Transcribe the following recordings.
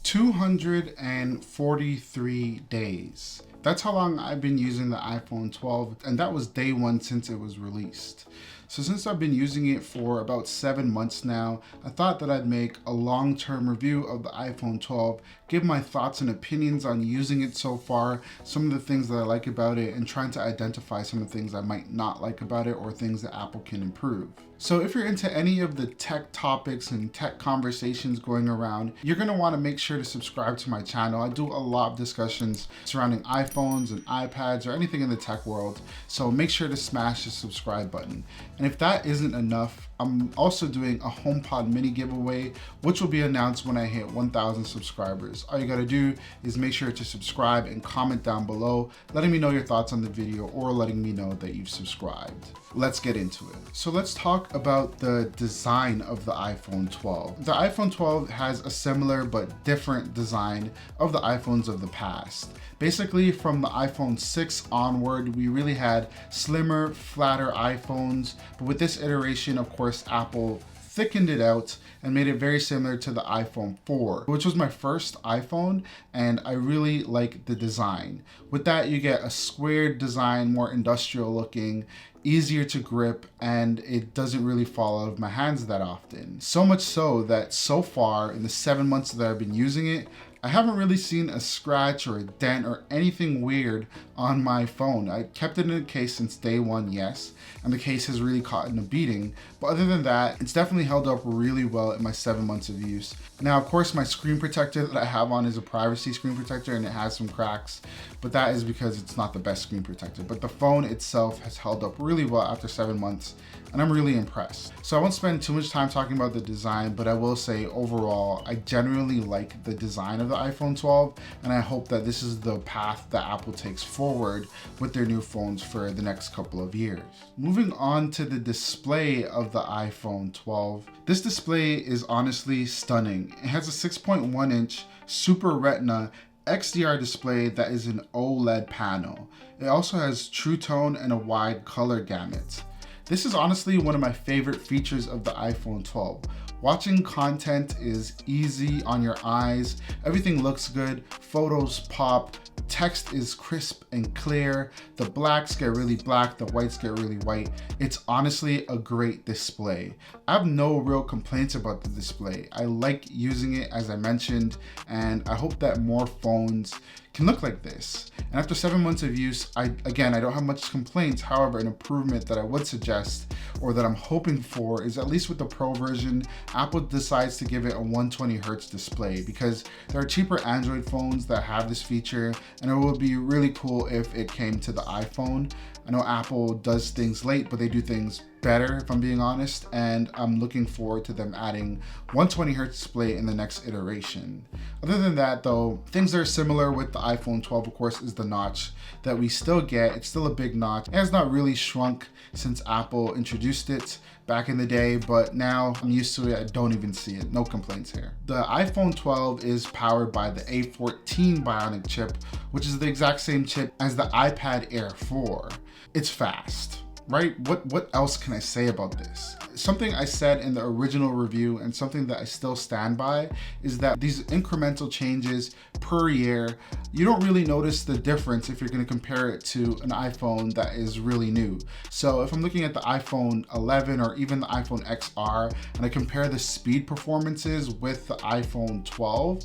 243 days. That's how long I've been using the iPhone 12, and that was day one since it was released. So since I've been using it for about 7 months now, I thought that I'd make a long-term review of the iPhone 12, give my thoughts and opinions on using it so far, some of the things that I like about it, and trying to identify some of the things I might not like about it or things that Apple can improve. So if you're into any of the tech topics and tech conversations going around, you're going to want to make sure to subscribe to my channel. I do a lot of discussions surrounding iPhones and iPads or anything in the tech world, so make sure to smash the subscribe button. And if that isn't enough, I'm also doing a HomePod mini giveaway, which will be announced when I hit 1,000 subscribers. All you gotta do is make sure to subscribe and comment down below, letting me know your thoughts on the video or letting me know that you've subscribed. Let's get into it. So let's talk about the design of the iPhone 12. The iPhone 12 has a similar but different design of the iPhones of the past. Basically, from the iPhone 6 onward, we really had slimmer, flatter iPhones, but with this iteration, of course, Apple thickened it out and made it very similar to the iPhone 4, which was my first iPhone, and I really like the design. With that, you get a squared design, more industrial looking, easier to grip, and it doesn't really fall out of my hands that often. So much so that so far in the 7 months that I've been using it, I haven't really seen a scratch or a dent or anything weird on my phone. I kept it in a case since day one, yes, and the case has really caught in a beating. But other than that, it's definitely held up really well in my 7 months of use. Now, of course, my screen protector that I have on is a privacy screen protector and it has some cracks, but that is because it's not the best screen protector. But the phone itself has held up really well after 7 months, and I'm really impressed. So I won't spend too much time talking about the design, but I will say overall, I genuinely like the design of the iPhone 12, and I hope that this is the path that Apple takes forward with their new phones for the next couple of years. Moving on to the display of the iPhone 12. This display is honestly stunning. It has a 6.1-inch Super Retina XDR display that is an OLED panel. It also has True Tone and a wide color gamut. This is honestly one of my favorite features of the iPhone 12. Watching content is easy on your eyes, everything looks good, photos pop, text is crisp and clear, the blacks get really black, the whites get really white. It's honestly a great display. I have no real complaints about the display. I like using it, as I mentioned, and I hope that more phones can look like this. And after 7 months of use, I don't have much complaints. However, an improvement that I would suggest, or that I'm hoping for, is at least with the Pro version, Apple decides to give it a 120 Hertz display, because there are cheaper Android phones that have this feature, and it would be really cool if it came to the iPhone. I know Apple does things late, but they do things better, if I'm being honest, and I'm looking forward to them adding 120 Hertz display in the next iteration. Other than that though, things that are similar with the iPhone 12, of course, is the notch that we still get. It's still a big notch. It has not really shrunk since Apple introduced it back in the day, but now I'm used to it. I don't even see it. No complaints here. The iPhone 12 is powered by the A14 bionic chip, which is the exact same chip as the iPad Air 4. It's fast, right? What else can I say about this? Something I said in the original review, and something that I still stand by, is that these incremental changes per year, you don't really notice the difference if you're going to compare it to an iPhone that is really new. So if I'm looking at the iPhone 11 or even the iPhone XR, and I compare the speed performances with the iPhone 12,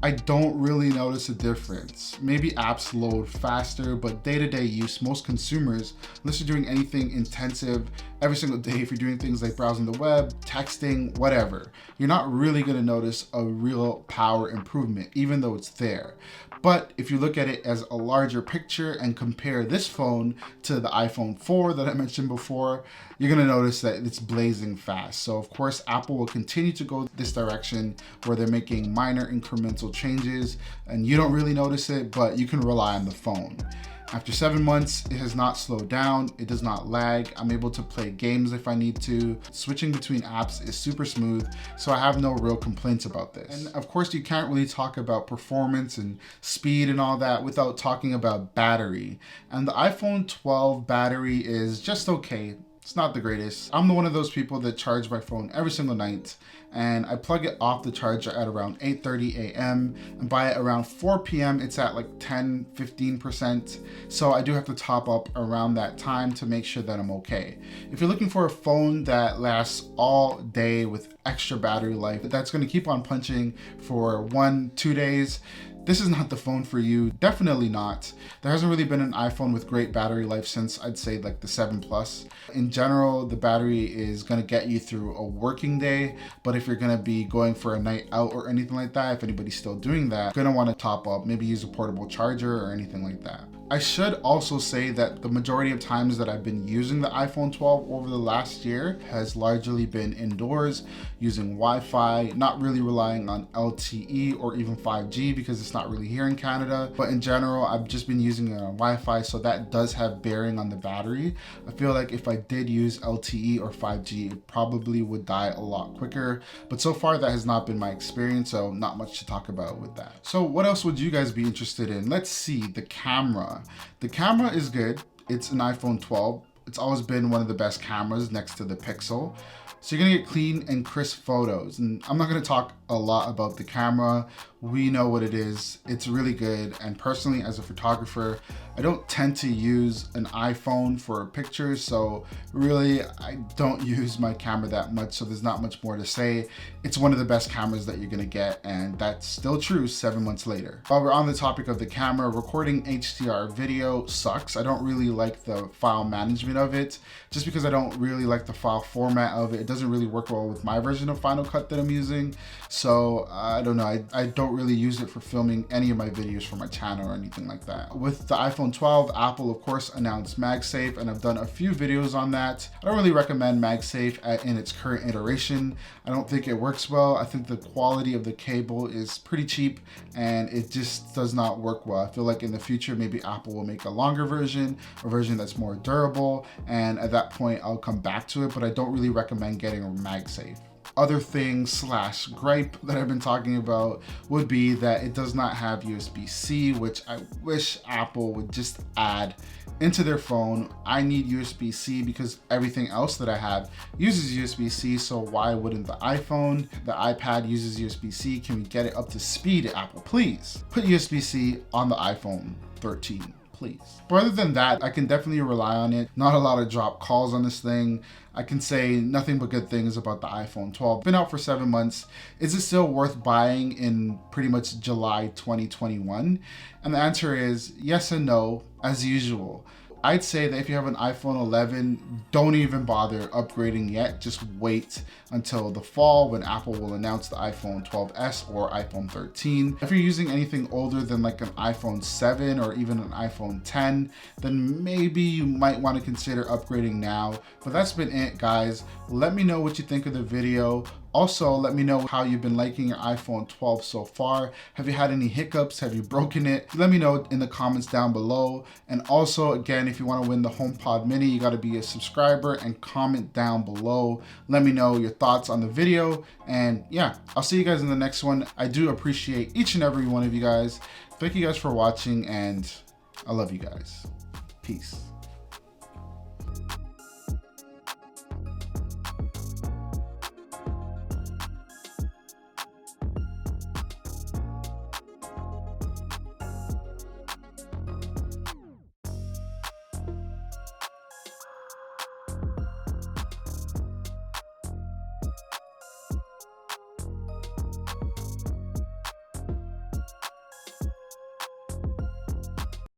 I don't really notice a difference. Maybe apps load faster, but day-to-day use, most consumers, unless you're doing anything intensive every single day, if you're doing things like browsing the web, texting, whatever, you're not really gonna notice a real power improvement, even though it's there. But if you look at it as a larger picture and compare this phone to the iPhone 4 that I mentioned before, you're gonna notice that it's blazing fast. So of course, Apple will continue to go this direction where they're making minor incremental changes and you don't really notice it, but you can rely on the phone. After 7 months, it has not slowed down. It does not lag. I'm able to play games if I need to. Switching between apps is super smooth, so I have no real complaints about this. And of course, you can't really talk about performance and speed and all that without talking about battery. And the iPhone 12 battery is just okay. It's not the greatest. I'm one of those people that charge my phone every single night, and I plug it off the charger at around 8:30 a.m. and by around 4 p.m. it's at like 10-15%. So I do have to top up around that time to make sure that I'm okay. If you're looking for a phone that lasts all day with extra battery life, that's going to keep on punching for 1-2 days, this is not the phone for you. Definitely not. There hasn't really been an iPhone with great battery life since I'd say like the 7 Plus. In general, the battery is gonna get you through a working day, but if you're gonna be going for a night out or anything like that, if anybody's still doing that, you're gonna wanna top up, maybe use a portable charger or anything like that. I should also say that the majority of times that I've been using the iPhone 12 over the last year has largely been indoors, using Wi-Fi, not really relying on LTE or even 5G because it's not really here in Canada. But in general, I've just been using it on Wi-Fi, so that does have bearing on the battery. I feel like if I did use LTE or 5G, it probably would die a lot quicker. But so far, that has not been my experience, so not much to talk about with that. So what else would you guys be interested in? Let's see, the camera. The camera is good. It's an iPhone 12. It's always been one of the best cameras next to the Pixel. So you're gonna get clean and crisp photos. And I'm not gonna talk a lot about the camera. We know what it is. It's really good. And personally, as a photographer, I don't tend to use an iPhone for pictures. So really, I don't use my camera that much. So there's not much more to say. It's one of the best cameras that you're gonna get. And that's still true 7 months later. While we're on the topic of the camera, recording HDR video sucks. I don't really like the file management of it, just because I don't really like the file format of it. It doesn't really work well with my version of Final Cut that I'm using. So I don't know, I don't really use it for filming any of my videos for my channel or anything like that. With the iPhone 12, Apple of course announced Magsafe, and I've done a few videos on that. I don't really recommend Magsafe in its current iteration. I don't think it works well. I think the quality of the cable is pretty cheap and it just does not work well. I feel like in the future, maybe Apple will make a longer version, a version that's more durable, and at that point I'll come back to it, but I don't really recommend getting a Magsafe. Other things / gripe that I've been talking about would be that it does not have USB-C, which I wish Apple would just add into their phone. I need USB-C because everything else that I have uses USB-C, so why wouldn't the iPhone? The iPad uses USB-C. Can we get it up to speed, Apple? Please put USB-C on the iPhone 13. Please. But other than that, I can definitely rely on it. Not a lot of drop calls on this thing. I can say nothing but good things about the iPhone 12. Been out for 7 months. Is it still worth buying in pretty much July 2021? And the answer is yes and no, as usual. I'd say that if you have an iPhone 11, don't even bother upgrading yet. Just wait until the fall when Apple will announce the iPhone 12s or iPhone 13. If you're using anything older than like an iPhone 7 or even an iPhone 10, then maybe you might want to consider upgrading now. But that's been it, guys. Let me know what you think of the video. Also, let me know how you've been liking your iPhone 12 so far. Have you had any hiccups? Have you broken it? Let me know in the comments down below. And also, again, if you want to win the HomePod Mini, you got to be a subscriber and comment down below. Let me know your thoughts on the video. And yeah, I'll see you guys in the next one. I do appreciate each and every one of you guys. Thank you guys for watching, and I love you guys. Peace.